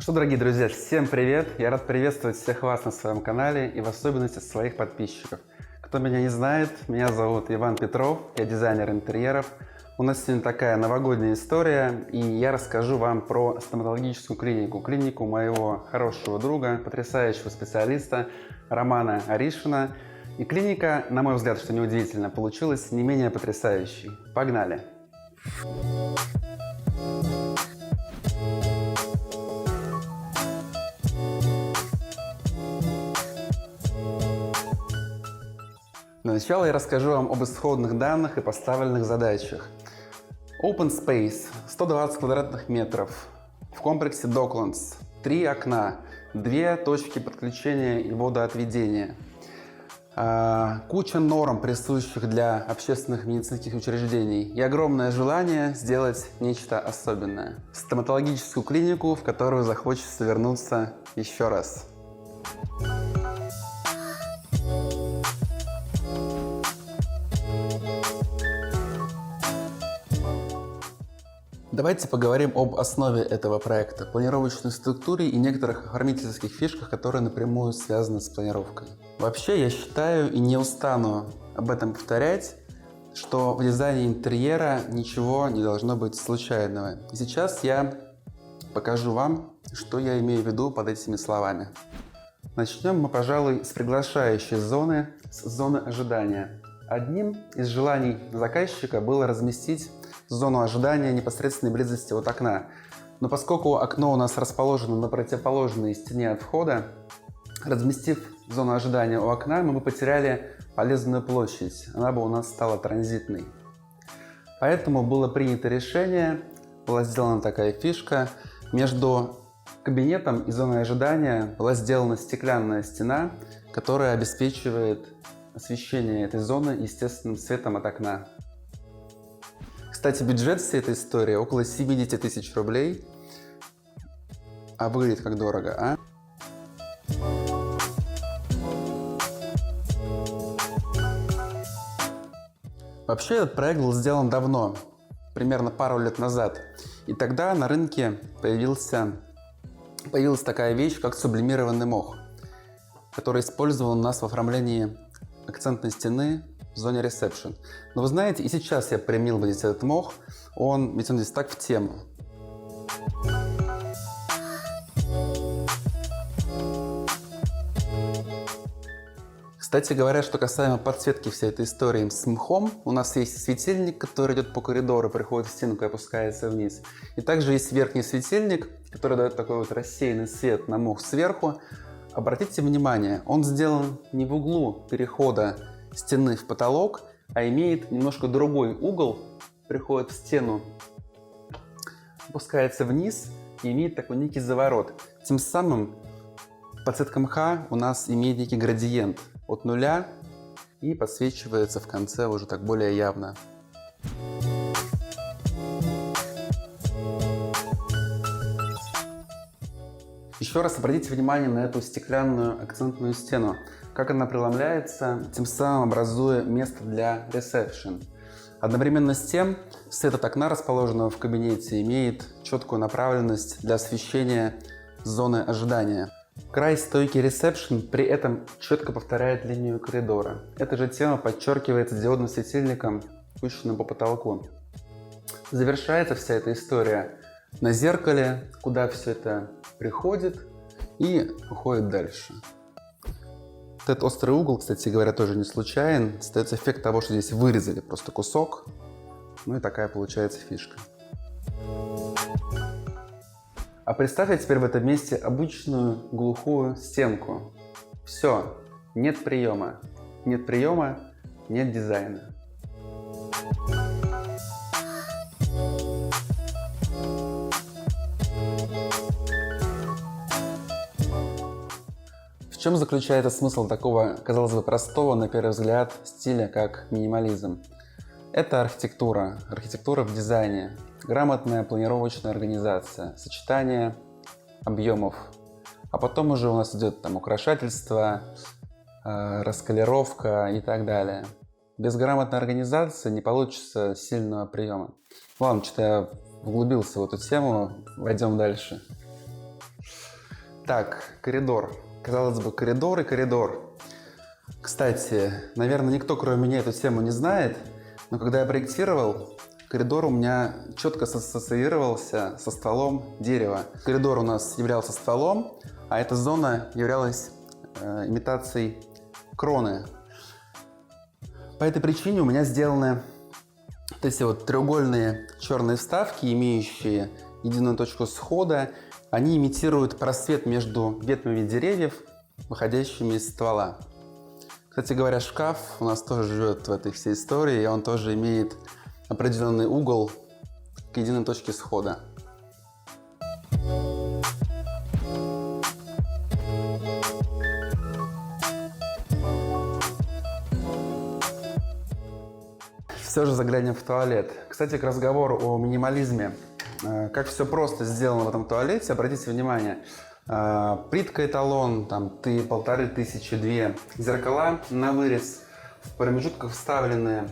Что, дорогие друзья, всем привет! Я рад приветствовать всех вас на своем канале и в особенности своих подписчиков. Кто меня не знает, меня зовут Иван Петров, я дизайнер интерьеров. У нас сегодня такая новогодняя история, и я расскажу вам про стоматологическую клинику. Клинику моего хорошего друга, потрясающего специалиста Романа Аришина. И клиника, на мой взгляд, что неудивительно, получилась не менее потрясающей. Погнали! Для начала я расскажу вам об исходных данных и поставленных задачах. Open Space 120 квадратных метров. В комплексе Docklands 3 окна, 2 точки подключения и водоотведения. Куча норм, присущих для общественных медицинских учреждений, и огромное желание сделать нечто особенное. Стоматологическую клинику, в которую захочется вернуться еще раз. Давайте поговорим об основе этого проекта, планировочной структуре и некоторых оформительских фишках, которые напрямую связаны с планировкой. Вообще, я считаю и не устану об этом повторять, что в дизайне интерьера ничего не должно быть случайного. И сейчас я покажу вам, что я имею в виду под этими словами. Начнем мы, пожалуй, с приглашающей зоны, с зоны ожидания. Одним из желаний заказчика было разместить зону ожидания непосредственной близости от окна. Но поскольку окно у нас расположено на противоположной стене от входа, разместив зону ожидания у окна, мы бы потеряли полезную площадь, она бы у нас стала транзитной. Поэтому было принято решение, была сделана такая фишка, между кабинетом и зоной ожидания была сделана стеклянная стена, которая обеспечивает освещение этой зоны естественным светом от окна. Кстати, бюджет всей этой истории около 70 тысяч рублей. А выглядит как дорого, а? Вообще, этот проект был сделан давно, примерно пару лет назад. И тогда на рынке появилась такая вещь, как сублимированный мох, который использован у нас в оформлении акцентной стены в зоне ресепшн. Но вы знаете, и сейчас я применил бы здесь этот мох, ведь он здесь так в тему. Кстати говоря, что касаемо подсветки всей этой истории с мхом, у нас есть светильник, который идет по коридору, приходит в стенку и опускается вниз. И также есть верхний светильник, который дает такой вот рассеянный свет на мох сверху. Обратите внимание, он сделан не в углу перехода стены в потолок, а имеет немножко другой угол, приходит в стену, опускается вниз и имеет такой некий заворот. Тем самым подсветка мха у нас имеет некий градиент от нуля и подсвечивается в конце уже так более явно. Еще раз обратите внимание на эту стеклянную акцентную стену, как она преломляется, тем самым образуя место для ресепшн. Одновременно с тем, свет от окна, расположенного в кабинете, имеет четкую направленность для освещения зоны ожидания. Край стойки ресепшн при этом четко повторяет линию коридора. Эта же тема подчеркивается диодным светильником, пущенным по потолку. Завершается вся эта история на зеркале, куда все это приходит и уходит дальше. Этот острый угол, кстати говоря, тоже не случайен. Остается эффект того, что здесь вырезали просто кусок. Ну и такая получается фишка. А представьте теперь в этом месте обычную глухую стенку. Все, нет приема. Нет приема, нет дизайна. В чем заключается смысл такого, казалось бы, простого, на первый взгляд, стиля, как минимализм? Это архитектура, архитектура в дизайне, грамотная планировочная организация, сочетание объемов. А потом уже у нас идет там украшательство, расколеровка и так далее. Без грамотной организации не получится сильного приема. Ладно, что-то я углубился в эту тему, пойдем дальше. Итак, коридор. Казалось бы, коридор и коридор. Кстати, наверное, никто, кроме меня, эту тему не знает, но когда я проектировал, коридор у меня четко ассоциировался со стволом дерева. Коридор у нас являлся стволом, а эта зона являлась имитацией кроны. По этой причине у меня сделаны вот эти вот треугольные черные вставки, имеющие единую точку схода. Они имитируют просвет между ветвями деревьев, выходящими из ствола. Кстати говоря, шкаф у нас тоже живет в этой всей истории, и он тоже имеет определенный угол к единой точке схода. Все же заглянем в туалет. Кстати, к разговору о минимализме. Как все просто сделано в этом туалете, обратите внимание. Плитка эталон, там, 1500-2. Зеркала на вырез. В промежутках вставлены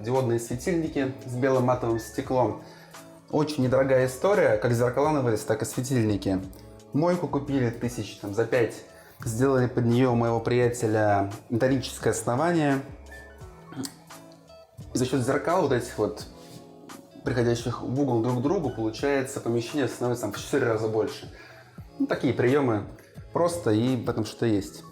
диодные светильники с белым матовым стеклом. Очень недорогая история, как зеркала на вырез, так и светильники. Мойку купили за 5. Сделали под нее у моего приятеля металлическое основание. И за счет зеркал вот этих вот, приходящих в угол друг к другу, получается, помещение становится в 4 раза больше. Ну, такие приемы просто, и в этом что-то есть.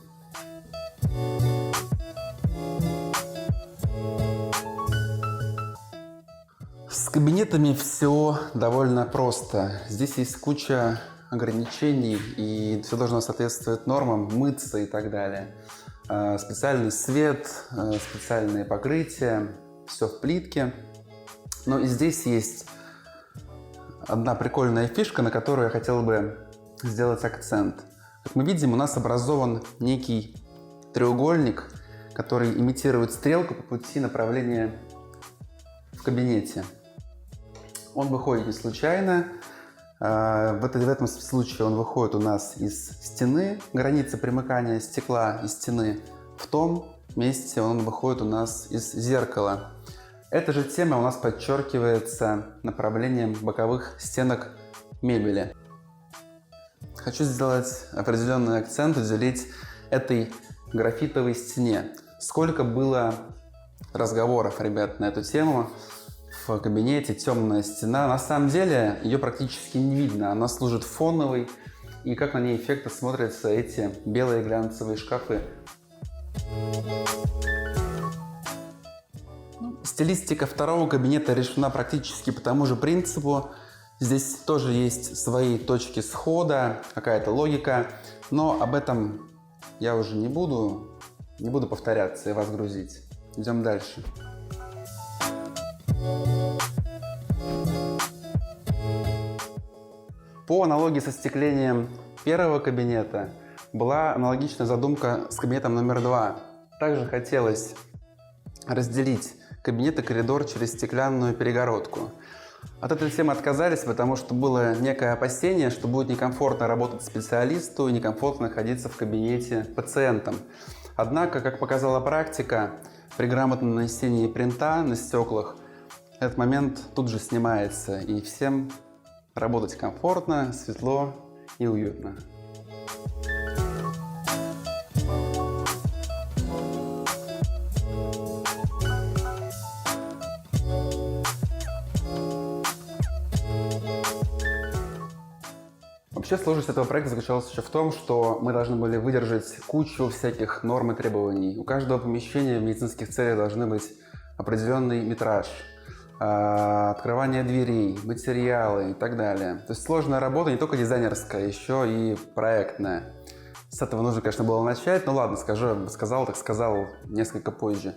С кабинетами все довольно просто. Здесь есть куча ограничений, и все должно соответствовать нормам, мыться и так далее. Специальный свет, специальные покрытия, все в плитке. Но и здесь есть одна прикольная фишка, на которую я хотел бы сделать акцент. Как мы видим, у нас образован некий треугольник, который имитирует стрелку по пути направления в кабинете. Он выходит не случайно. В этом случае он выходит у нас из стены, границы примыкания стекла и стены. В том месте он выходит у нас из зеркала. Эта же тема у нас подчеркивается направлением боковых стенок мебели. Хочу сделать определенный акцент, уделить этой графитовой стене. Сколько было разговоров, ребят, на эту тему в кабинете, темная стена. На самом деле ее практически не видно, она служит фоновой, и как на ней эффектно смотрятся эти белые глянцевые шкафы. Стилистика второго кабинета решена практически по тому же принципу. Здесь тоже есть свои точки схода, какая-то логика, но об этом я уже не буду повторяться и вас грузить. Идем дальше. По аналогии со остеклением первого кабинета была аналогичная задумка с кабинетом номер 2. Также хотелось разделить кабинет и коридор через стеклянную перегородку. От этой темы отказались, потому что было некое опасение, что будет некомфортно работать специалисту и некомфортно находиться в кабинете пациентам. Однако, как показала практика, при грамотном нанесении принта на стеклах этот момент тут же снимается, и всем работать комфортно, светло и уютно. Вообще сложность этого проекта заключалась еще в том, что мы должны были выдержать кучу всяких норм и требований. У каждого помещения в медицинских целях должны быть определенный метраж, открывание дверей, материалы и так далее. То есть сложная работа не только дизайнерская, еще и проектная. С этого нужно, конечно, было начать, но ладно, сказал несколько позже.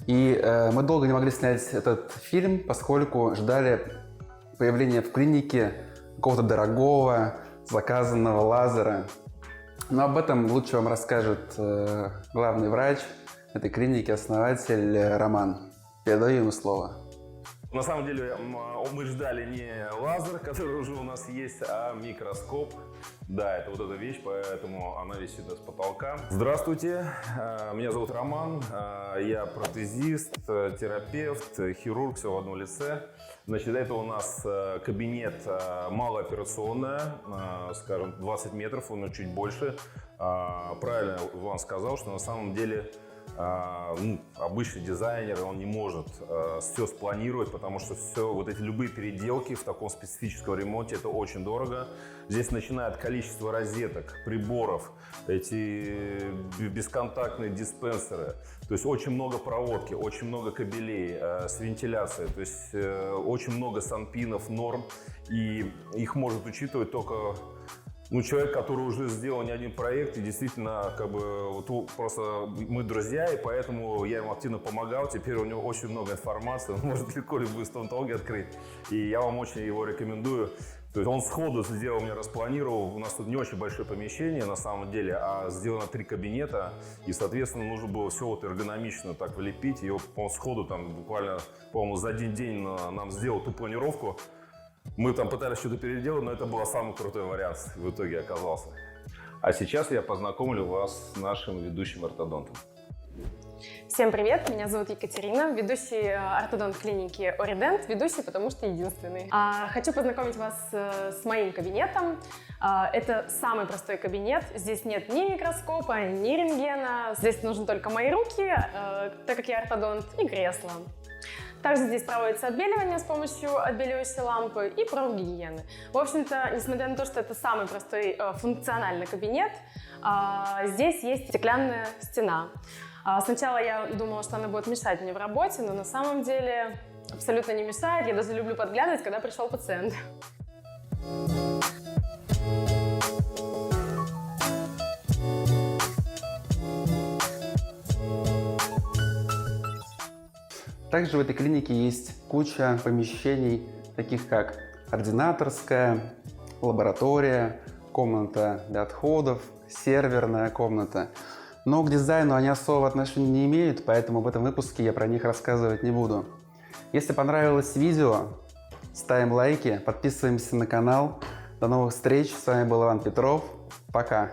И мы долго не могли снять этот фильм, поскольку ждали появления в клинике какого-то дорогого, заказанного лазера. Но об этом лучше вам расскажет главный врач этой клиники, основатель Роман. Передаю ему слово. На самом деле мы ждали не лазер, который уже у нас есть, а микроскоп. Да, это вот эта вещь, поэтому она висит с потолка. Здравствуйте, меня зовут Роман, я протезист, терапевт, хирург, все в одном лице. Значит, это у нас кабинет малооперационная, скажем, 20 метров, он чуть больше. Правильно Иван сказал, что на самом деле обычный дизайнер, он не может все спланировать, потому что все, вот эти любые переделки в таком специфическом ремонте, это очень дорого. Здесь начиная от количества розеток, приборов, эти бесконтактные диспенсеры, то есть очень много проводки, очень много кабелей с вентиляцией, то есть очень много санпинов, норм, и их может учитывать только человек, который уже сделал не один проект, и действительно, как бы, вот, просто мы друзья, и поэтому я ему активно помогал. Теперь у него очень много информации, он может легко любую стоматологию открыть, и я вам очень его рекомендую. То есть он сходу сделал, мне распланировал, у нас тут не очень большое помещение на самом деле, а сделано 3 кабинета, и, соответственно, нужно было все вот эргономично так влепить, и он сходу там буквально, по-моему, за один день нам сделал ту планировку. Мы там пытались что-то переделать, но это был самый крутой вариант в итоге оказался. А сейчас я познакомлю вас с нашим ведущим ортодонтом. Всем привет, меня зовут Екатерина, ведущий ортодонт клиники Оридент, ведущий, потому что единственный. Хочу познакомить вас с моим кабинетом. Это самый простой кабинет, здесь нет ни микроскопа, ни рентгена, здесь нужны только мои руки, так как я ортодонт, и кресло. Также здесь проводится отбеливание с помощью отбеливающей лампы и профгигиены. В общем-то, несмотря на то, что это самый простой функциональный кабинет, здесь есть стеклянная стена. Сначала я думала, что она будет мешать мне в работе, но на самом деле абсолютно не мешает. Я даже люблю подглядывать, когда пришел пациент. Также в этой клинике есть куча помещений, таких как ординаторская, лаборатория, комната для отходов, серверная комната. Но к дизайну они особого отношения не имеют, поэтому в этом выпуске я про них рассказывать не буду. Если понравилось видео, ставим лайки, подписываемся на канал. До новых встреч, с вами был Иван Петров. Пока!